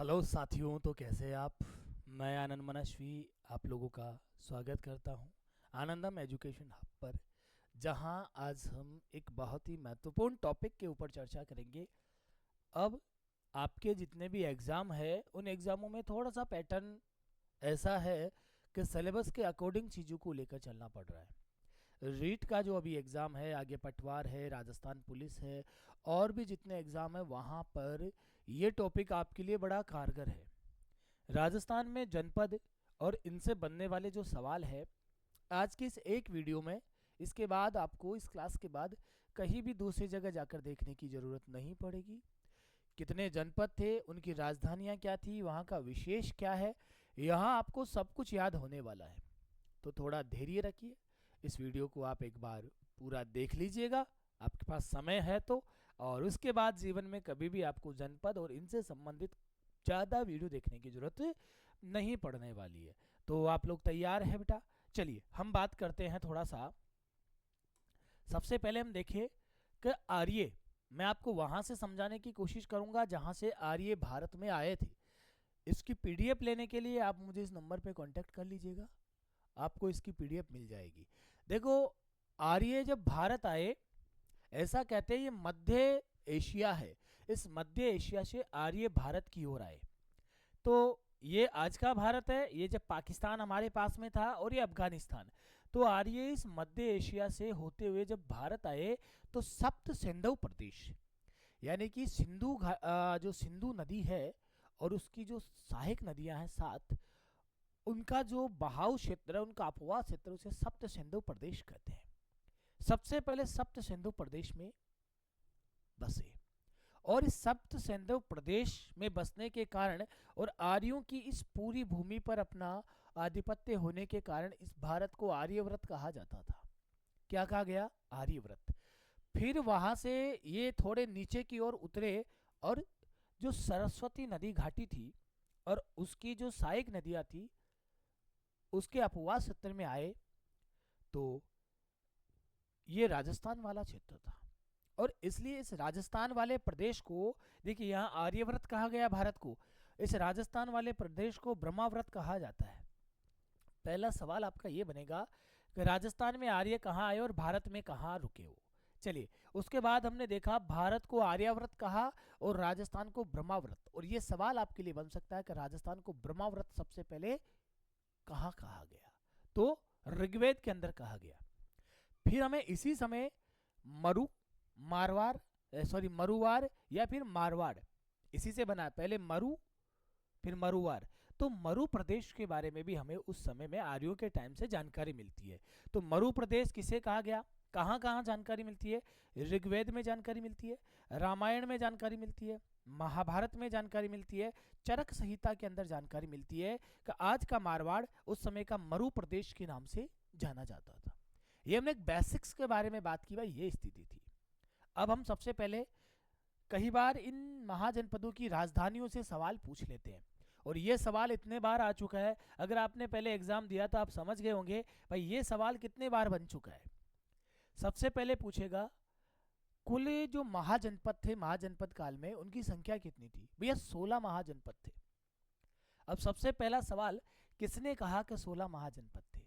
Hello साथियों, तो कैसे हैं आप। मैं आनंद मनस्वी आप लोगों का स्वागत करता हूं आनंदम एजुकेशन हब पर, जहां आज हम एक बहुत ही महत्वपूर्ण टॉपिक के ऊपर चर्चा करेंगे। अब आपके जितने भी एग्ज़ाम है उन एग्ज़ामों में थोड़ा सा पैटर्न ऐसा है कि सिलेबस के अकॉर्डिंग चीज़ों को लेकर चलना पड़ रहा है। रीट का जो अभी एग्ज़ाम है, आगे पटवार है, राजस्थान पुलिस है, और भी जितने एग्ज़ाम है वहाँ पर ये टॉपिक आपके लिए बड़ा कारगर है। राजस्थान में जनपद और इनसे बनने वाले जो सवाल है आज की इस एक वीडियो में, इसके बाद आपको इस क्लास के बाद कहीं भी दूसरी जगह जाकर देखने की ज़रूरत नहीं पड़ेगी। कितने जनपद थे, उनकी राजधानियाँ क्या थी, वहाँ का विशेष क्या है, यहाँ आपको सब कुछ याद होने वाला है। तो थोड़ा धैर्य रखिए, इस वीडियो को आप एक बार पूरा देख लीजिएगा, आपके पास समय है तो। और उसके बाद जीवन में कभी भी आपको जनपद और इनसे संबंधित ज़्यादा वीडियो देखने की जरूरत नहीं पड़ने वाली है। तो आप लोग तैयार हैं बेटा? चलिए हम बात करते हैं थोड़ा सा। सबसे पहले हम देखें कि आर्य, मैं आपको वहां से समझाने की कोशिश करूंगा जहां से आर्य भारत में आए थे। इसकी पीडीएफ लेने के लिए आप मुझे इस नंबर पे कांटेक्ट कर लीजिएगा, आपको इसकी पीडीएफ मिल जाएगी। देखो, आर्य जब भारत आए, ऐसा कहते हैं ये मध्य एशिया है, इस मध्य एशिया से आर्य भारत की ओर आए। तो ये आज का भारत है, ये जब पाकिस्तान हमारे पास में था, और ये अफगानिस्तान। तो आर्य इस मध्य एशिया से होते हुए जब भारत आए तो सप्त सिंधु प्रदेश, यानी कि जो सिंधु नदी है और उसकी जो सहायक नदियां हैं सात, उनका जो बहाव क्षेत्र है, उनका अपवाह क्षेत्र, उसे सप्त सिंधु प्रदेश कहते हैं। सबसे पहले सप्त सिंधु प्रदेश में बसे, और इस सप्त सिंधु प्रदेश में बसने के कारण और आर्यों की इस पूरी भूमि पर अपना आधिपत्य होने के कारण इस भारत को आर्यव्रत कहा जाता था। क्या कहा गया? आर्यव्रत। फिर वहां से ये थोड़े नीचे की ओर उतरे, और जो सरस्वती नदी घाटी थी और उसकी जो सहायक नदियां थी, उसके अपवाह क्षेत्र में आए। तो ये राजस्थान वाला क्षेत्र था, और इसलिए इस राजस्थान वाले प्रदेश को, देखिए यहाँ आर्यव्रत कहा गया भारत को, इस राजस्थान वाले प्रदेश को ब्रह्माव्रत कहा जाता है। पहला सवाल आपका ये बनेगा कि राजस्थान में आर्य कहाँ आए और भारत में कहाँ रुके हो। चलिए, उसके बाद हमने देखा भारत को आर्याव्रत कहा और राजस्थान को ब्रह्माव्रत, और ये सवाल आपके लिए बन सकता है कि राजस्थान को ब्रह्माव्रत सबसे पहले कहाँ कहा गया? तो ऋग्वेद के अंदर कहा गया। फिर हमें इसी समय मरु मारवाड़ मरुवार या फिर मारवाड़, इसी से बना, पहले मरु फिर मरुवार। तो मरु प्रदेश के बारे में भी हमें उस समय में आर्यों के टाइम से जानकारी मिलती है। तो मरु प्रदेश किसे कहा गया, कहाँ कहाँ जानकारी मिलती है? ऋग्वेद में जानकारी मिलती है, रामायण में जानकारी मिलती है, महाभारत में जानकारी मिलती है, चरक संहिता के अंदर जानकारी मिलती है कि आज का मारवाड़ उस समय का मरु प्रदेश के नाम से जाना जाता था। ये हमने एक बेसिक्स के बारे में बात की, भाई ये स्थिति थी। अब हम सबसे पहले, कई बार इन महाजनपदों की राजधानियों से सवाल पूछ लेते हैं, और ये सवाल इतने बार आ चुका है, अगर आपने पहले एग्जाम दिया तो आप समझ गए होंगे भाई ये सवाल कितने बार बन चुका है। सबसे पहले पूछेगा, कुल जो महाजनपद थे महाजनपद काल में, उनकी संख्या कितनी थी? भैया 16 महाजनपद थे। अब सबसे पहला सवाल, किसने कहा कि 16 महाजनपद थे?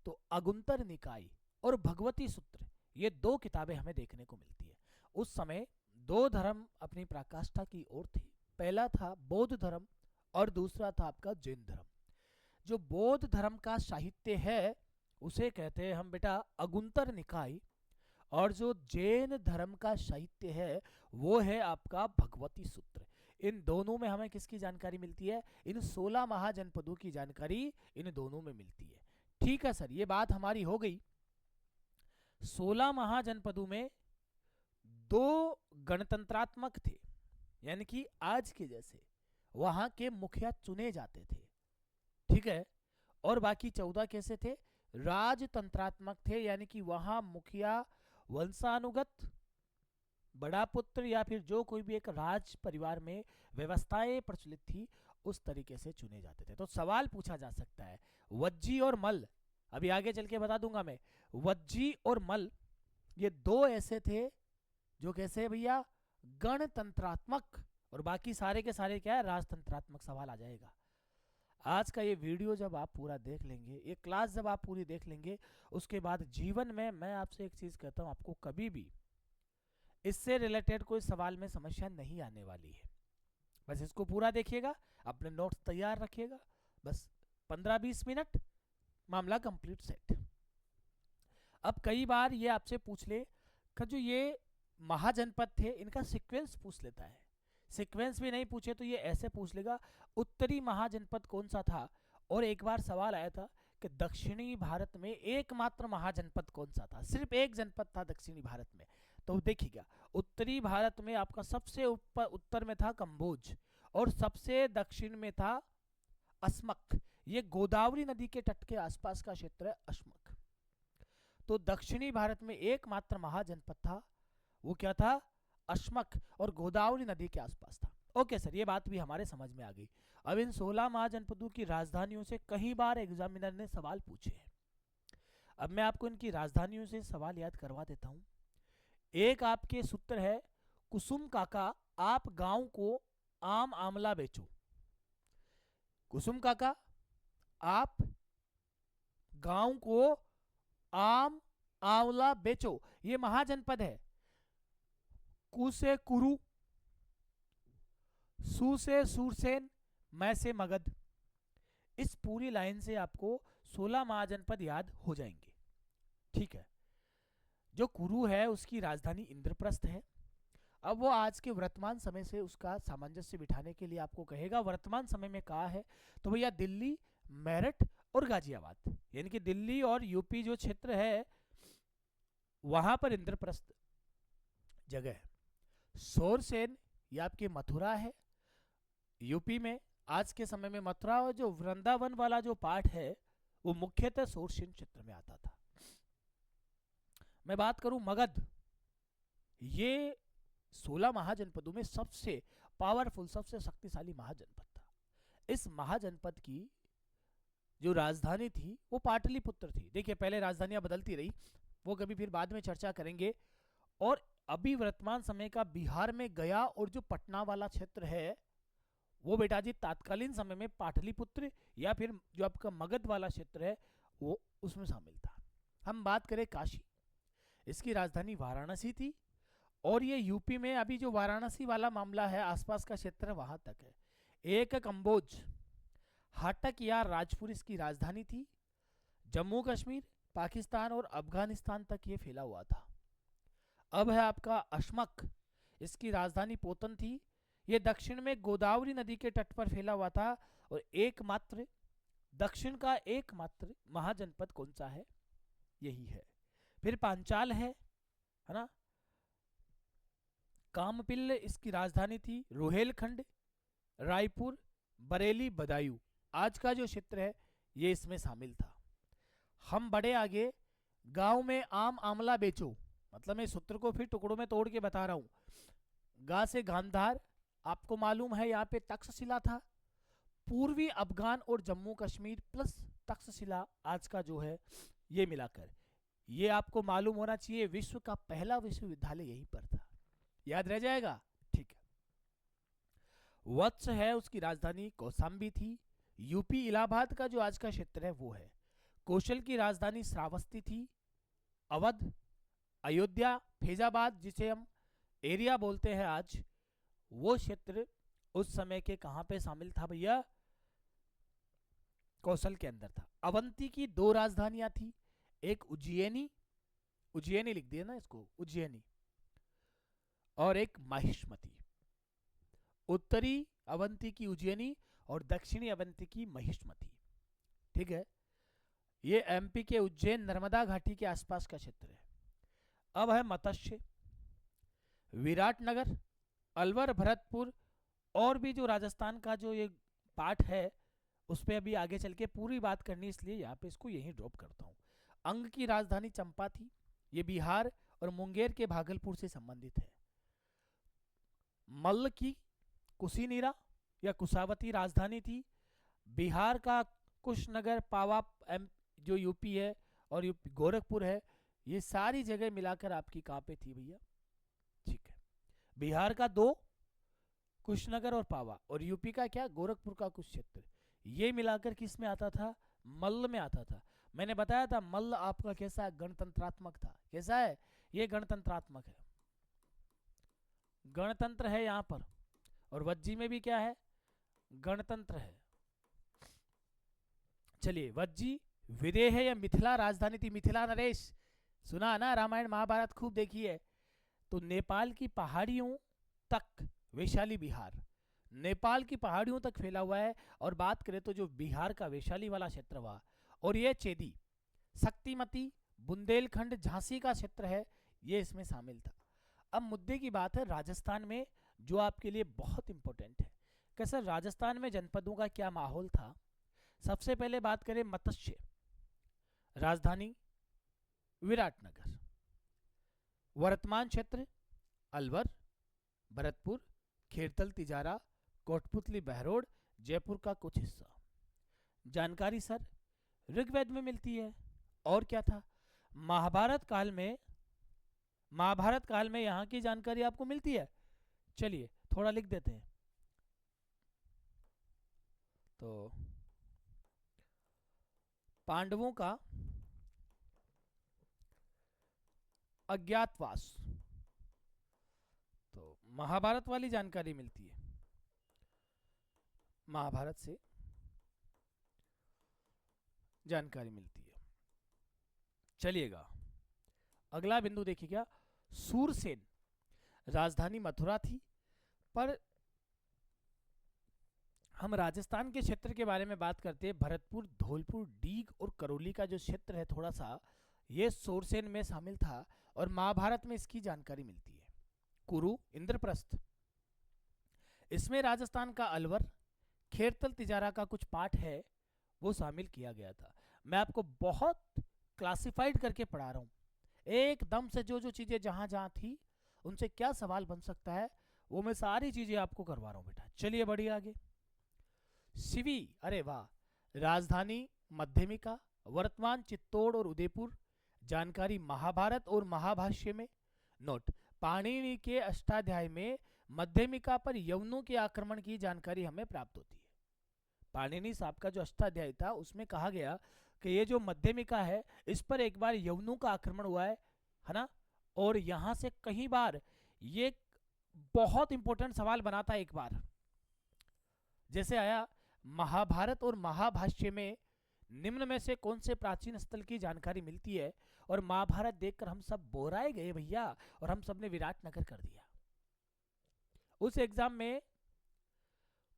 तो अगुंतर निकाय और भगवती सूत्र, ये दो किताबें हमें देखने को मिलती है। उस समय दो धर्म अपनी पराकाष्ठा की ओर थे। पहला था बौद्ध धर्म और दूसरा था आपका जैन धर्म। जो बौद्ध धर्म का साहित्य है उसे कहते हैं हम बेटा अगुंतर निकाय, और जो जैन धर्म का साहित्य है वो है आपका भगवती सूत्र। इन दोनों में हमें किसकी जानकारी मिलती है? इन 16 महाजनपदों की जानकारी इन दोनों में मिलती है। ठीक है सर, ये बात हमारी हो गई। 16 महाजनपदों में दो गणतंत्रात्मक थे, यानी कि आज के जैसे वहां के मुखिया चुने जाते थे, ठीक है। और बाकी 14 कैसे थे? राजतंत्रात्मक थे, यानी कि वहां मुखिया वंशानुगत बड़ा पुत्र या फिर जो कोई भी एक राज परिवार में व्यवस्थाएं प्रचलित थी उस तरीके से चुने जाते थे। तो सवाल पूछा जा सकता है, वज्जी और मल्ल, अभी आगे चल के बता दूंगा मैं, वज्जी और मल्ल ये दो ऐसे थे जो कैसे भैया गणतंत्रात्मक और बाकी सारे के सारे क्या है, राजतंत्रात्मक सवाल आ जाएगा। आज का ये वीडियो जब आप पूरा देख लेंगे, ये क्लास जब आप पूरी देख लेंगे, उसके बाद जीवन में मैं आपसे एक चीज कहता हूं, आपको कभी भी इससे रिलेटेड कोई सवाल में समस्या नहीं आने वाली है। बस इसको पूरा देखिएगा, अपने नोट्स तैयार रखिएगा, बस 15-20 मिनट, मामला कंप्लीट सेट। अब कई बार ये आपसे पूछ ले कि जो ये महाजनपद थे इनका सीक्वेंस पूछ लेता है। सीक्वेंस भी नहीं पूछे तो ये ऐसे पूछ लेगा उत्तरी महाजनपद कौन सा था, और एक बार सवाल आया था कि दक्षिणी भारत में एकमात्र महाजनपद कौन सा था, सिर्फ एक जनपद था दक्षिणी भारत में। तो देखिएगा, उत्तरी भारत में आपका सबसे ऊपर उत्तर में था कंबोज और सबसे दक्षिण में था अस्मक। ये गोदावरी नदी के तट के आसपास का क्षेत्र है अस्मक। तो दक्षिणी भारत में एकमात्र महाजनपद था, वो क्या था, अस्मक, और गोदावरी नदी के आसपास था। ओके सर, ये बात भी हमारे समझ में आ गई। अब इन 16 महाजनपदों की राजधानियों से कई बार एग्जामिनर ने सवाल पूछे हैं। अब मैं आपको इनकी राजधानियों से सवाल याद करवा देता हूं। एक आपके सूत्र है, कुसुम काका आप गांव को आम आमला बेचो। कुसुम काका आप गांव को आम आंवला बेचो, ये महाजनपद है। कु से कुरु, सु से सूरसेन, मैं से मगध। इस पूरी लाइन से आपको 16 महाजनपद याद हो जाएंगे। ठीक है, जो कुरु है उसकी राजधानी इंद्रप्रस्थ है। अब वो आज के वर्तमान समय से उसका सामंजस्य बिठाने के लिए आपको कहेगा वर्तमान समय में कहाँ है, तो भैया दिल्ली, मेरठ और गाजियाबाद, यानी कि दिल्ली और यूपी जो क्षेत्र है वहां पर इंद्रप्रस्थ जगह है। सोरसेन ये आपकी मथुरा है यूपी में, आज के समय में मथुरा, और जो वृंदावन वाला जो पार्ट है वो मुख्यतः सोरसेन क्षेत्र में आता था। मैं बात करूं मगध, ये 16 महाजनपदों में सबसे पावरफुल, सबसे शक्तिशाली महाजनपद था। इस महाजनपद की जो राजधानी थी वो पाटलिपुत्र थी। देखिए पहले राजधानियां बदलती रही, वो कभी फिर बाद में चर्चा करेंगे। और अभी वर्तमान समय का बिहार में गया और जो पटना वाला क्षेत्र है वो बेटा जी तात्कालीन समय में पाटलिपुत्र या फिर जो आपका मगध वाला क्षेत्र है वो उसमें शामिल था। हम बात करें काशी, इसकी राजधानी वाराणसी थी, और ये यूपी में अभी जो वाराणसी वाला मामला है आसपास का क्षेत्र वहां तक है। एक कंबोज, हाटक या राजपुर इसकी राजधानी थी। जम्मू कश्मीर, पाकिस्तान और अफगानिस्तान तक ये फैला हुआ था। अब है आपका अशमक, इसकी राजधानी पोतन थी। ये दक्षिण में गोदावरी नदी के तट पर फैला हुआ था, और एकमात्र दक्षिण का एकमात्र महाजनपद कौन सा है, यही है। फिर पांचाल है ना, कामपिल्ल इसकी राजधानी थी। रोहेलखंड, रायपुर, बरेली, बदायूं, आज का जो क्षेत्र है ये इसमें शामिल था। हम बड़े आगे, गांव में आम आमला बेचो, मतलब मैं सूत्र को फिर टुकड़ों में तोड़ के बता रहा हूं। गा से गांधार, आपको मालूम है यहाँ पे तक्षशिला था। पूर्वी अफगान और जम्मू कश्मीर प्लस तक्षशिला आज का जो है ये मिलाकर, ये आपको मालूम होना चाहिए विश्व का पहला विश्वविद्यालय यहीं पर था, याद रह जाएगा। ठीक है, वत्स है उसकी राजधानी कौशाम्बी थी। यूपी इलाहाबाद का जो आज का क्षेत्र है वो है। कौशल की राजधानी श्रावस्ती थी। अवध, अयोध्या, फैजाबाद जिसे हम एरिया बोलते हैं आज, वो क्षेत्र उस समय के कहां पे शामिल था भैया, कौशल के अंदर था। अवंती की 2 राजधानियां थी, एक उज्जैनी, उज्जैनी लिख दिया ना इसको, उज्जैनी, और एक माहिष्मती। उत्तरी अवंती की उज्जैनी और दक्षिणी अवंती की महिष्मती। ठीक है, ये एमपी के उज्जैन नर्मदा घाटी के आसपास का क्षेत्र है। अब है मत्स्य, विराटनगर, अलवर, भरतपुर, और भी जो राजस्थान का जो ये पार्ट है उस पर अभी आगे चल के पूरी बात करनी, इसलिए यहाँ पे इसको यहीं ड्रॉप करता हूँ। अंग की राजधानी चंपा थी, ये बिहार और मुंगेर के भागलपुर से संबंधित है। मल्ल की कुशीनीरा या कुशावती राजधानी थी। बिहार का कुशनगर, पावा जो यूपी है, और यूपी गोरखपुर है, ये सारी जगह मिलाकर आपकी कहां पे थी भैया, ठीक है। बिहार का 2, कुशीनगर और पावा, और यूपी का क्या, गोरखपुर का कुछ क्षेत्र, ये मिलाकर किस में आता था, मल्ल में आता था। मैंने बताया था मल्ल आपका कैसा है, गणतंत्रात्मक था। कैसा है, ये गणतंत्रात्मक है, गणतंत्र है यहाँ पर। और वज्जी में भी क्या है, गणतंत्र है। चलिए, वज्जी विदेह या मिथिला राजधानी थी। मिथिला नरेश सुना ना, रामायण महाभारत खूब देखी है। तो नेपाल की पहाड़ियों तक वैशाली बिहार, नेपाल की पहाड़ियों तक फैला हुआ है। और बात करें तो जो बिहार का वैशाली वाला क्षेत्र हुआ, और ये चेदी, शक्तिमती, बुंदेलखंड, झांसी का क्षेत्र है, ये इसमें शामिल था। अब मुद्दे की बात है राजस्थान में, जो आपके लिए बहुत इंपॉर्टेंट है कि सर राजस्थान में जनपदों का क्या माहौल था। सबसे पहले बात करें मत्स्य, राजधानी विराटनगर, वर्तमान क्षेत्र अलवर, भरतपुर, खेरतल, तिजारा, कोटपुतली, बहरोड, जयपुर का कुछ हिस्सा। जानकारी सर ऋग्वेद में मिलती है। और क्या था, महाभारत काल में, महाभारत काल में यहाँ की जानकारी आपको मिलती है। चलिए थोड़ा लिख देते हैं। तो पांडवों का अज्ञातवास, तो महाभारत वाली जानकारी मिलती है, महाभारत से जानकारी मिलती है। चलिएगा अगला बिंदु देखिएगा, सूरसेन, राजधानी मथुरा थी। पर हम राजस्थान के क्षेत्र के बारे में बात करते हैं, भरतपुर, धौलपुर, डीग और करौली का जो क्षेत्र है थोड़ा सा, ये सूरसेन में शामिल था। और महाभारत में इसकी जानकारी मिलती है। कुरु, इंद्रप्रस्थ, इसमें राजस्थान का अलवर, खेरतल, तिजारा का कुछ पार्ट है, वो शामिल किया गया था। मैं आपको बहुत क्लासिफाइड करके पढ़ा रहा हूँ, एकदम से जो जो चीजें जहां जहां थी, उनसे क्या सवाल बन सकता है, वो मैं सारी चीजें आपको करवा रहा हूँ बेटा। चलिए बढ़िया आगे। शिवी, अरे वाह, राजधानी मध्यमिका, वर्तमान चित्तौड़ और उदयपुर। जानकारी महाभारत और महाभाष्य में। नोट, पाणिनि के अष्टाध्याय में मध्यमिका पर यवनों के आक्रमण की जानकारी हमें प्राप्त होती है। पाणिनि साहब का जो अष्टाध्याय था उसमें कहा गया कि ये जो मध्यमिका है, इस पर एक बार यवनों का आक्रमण हुआ है ना। और यहां से कई बार ये बहुत इंपॉर्टेंट सवाल बना था। एक बार जैसे आया, महाभारत और महाभाष्य में निम्न में से कौन से प्राचीन स्थल की जानकारी मिलती है। और महाभारत देखकर हम सब बोराए गए भैया, और हम सब ने विराटनगर कर दिया। उस एग्जाम में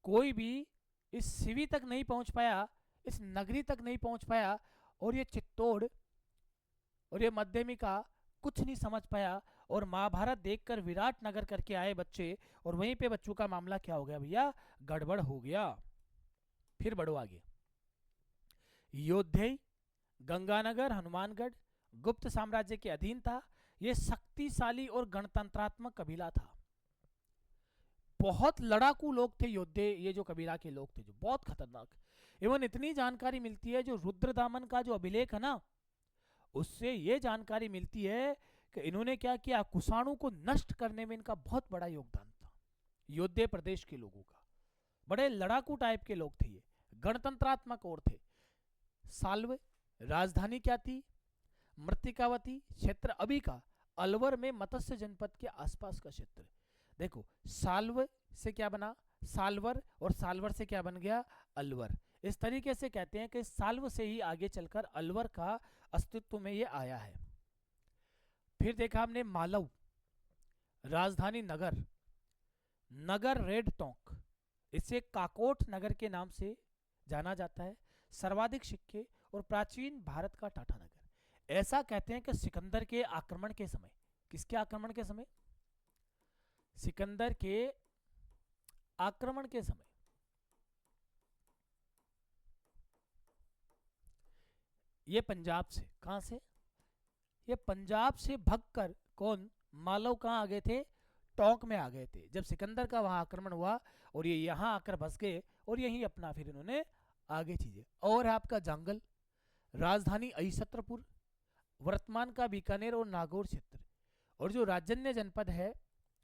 कोई भी इस शिवी तक नहीं पहुंच पाया, इस नगरी तक नहीं पहुंच पाया, और ये चित्तौड़ और ये मध्यमिका कुछ नहीं समझ पाया, और महाभारत देखकर विराटनगर करके आए बच्चे, और वहीं पे बच्चों का मामला क्या हो गया भैया, गड़बड़ हो गया। फिर बढ़ो आगे। योद्धेय, गंगानगर, हनुमानगढ़ गुप्त साम्राज्य के अधीन था। यह शक्तिशाली और गणतंत्रात्मक कबीला था। बहुत लड़ाकू लोग थे योद्धे, ये जो कबीला के लोग थे, जो बहुत खतरनाक। एवं इतनी जानकारी मिलती है, जो रुद्रदामन का जो अभिलेख है ना, उससे ये जानकारी मिलती है कि इन्होंने क्या किया, कुषाणु को नष्ट करने में इनका बहुत बड़ा योगदान था। योद्धे प्रदेश के लोगों का, बड़े लड़ाकू टाइप के लोग थे ये, गणतंत्रात्मक और थे। साल्व, राजधानी क्या थी, मृतिकावती, क्षेत्र अभी का अलवर में मत्स्य जनपद के आसपास का क्षेत्र। देखो, साल्व से क्या बना, सालवर, और सालवर से क्या बन गया, अलवर। इस तरीके से कहते हैं कि साल्व से ही आगे चलकर अलवर का अस्तित्व में ये आया है। फिर देखा हमने मालव, राजधानी नगर, नगर रेड टोंक, इसे काकोट नगर के नाम से जाना जाता है। सर्वाधिक सिक्के और प्राचीन भारत का टाटा नगर। ऐसा कहते हैं कि सिकंदर के आक्रमण के समय, किसके आक्रमण के समय, सिकंदर के आक्रमण के समय ये पंजाब से, कहां से, ये पंजाब से भगकर कौन, मालव कहां आ गए थे, टोंक में आ गए थे, जब सिकंदर का वहां आक्रमण हुआ, और ये यहां आकर बस गए, और यहीं अपना फिर इन्होंने आगे चीजें। और है आपका जंगल, राजधानी अहिसत्रपुर, वर्तमान का बीकानेर और नागौर क्षेत्र। और जो राजन्य जनपद है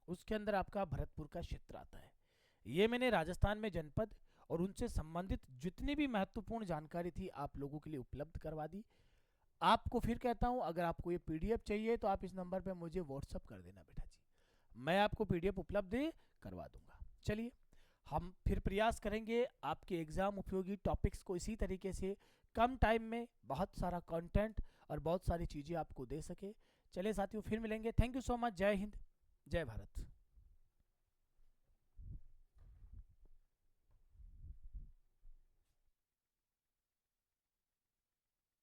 उसके अंदर आपका भरतपुर का क्षेत्र आता है। ये मैंने राजस्थान में जनपद और उनसे संबंधित जितनी भी महत्वपूर्ण जानकारी थी आप लोगों के लिए उपलब्ध करवा दी। आपको फिर कहता हूं, अगर आपको ये पीडीएफ चाहिए तो आप इस नंबर पे मुझे व्हाट्सअप कर देना बेटा जी, मैं आपको पीडीएफ उपलब्ध करवा दूंगा। चलिए हम फिर प्रयास करेंगे आपके एग्जाम उपयोगी टॉपिक्स को इसी तरीके से कम टाइम में बहुत सारा कंटेंट और बहुत सारी चीज़ें आपको दे सके। चलिए साथियों, फिर मिलेंगे। Thank you so much. जय हिंद, जय भारत।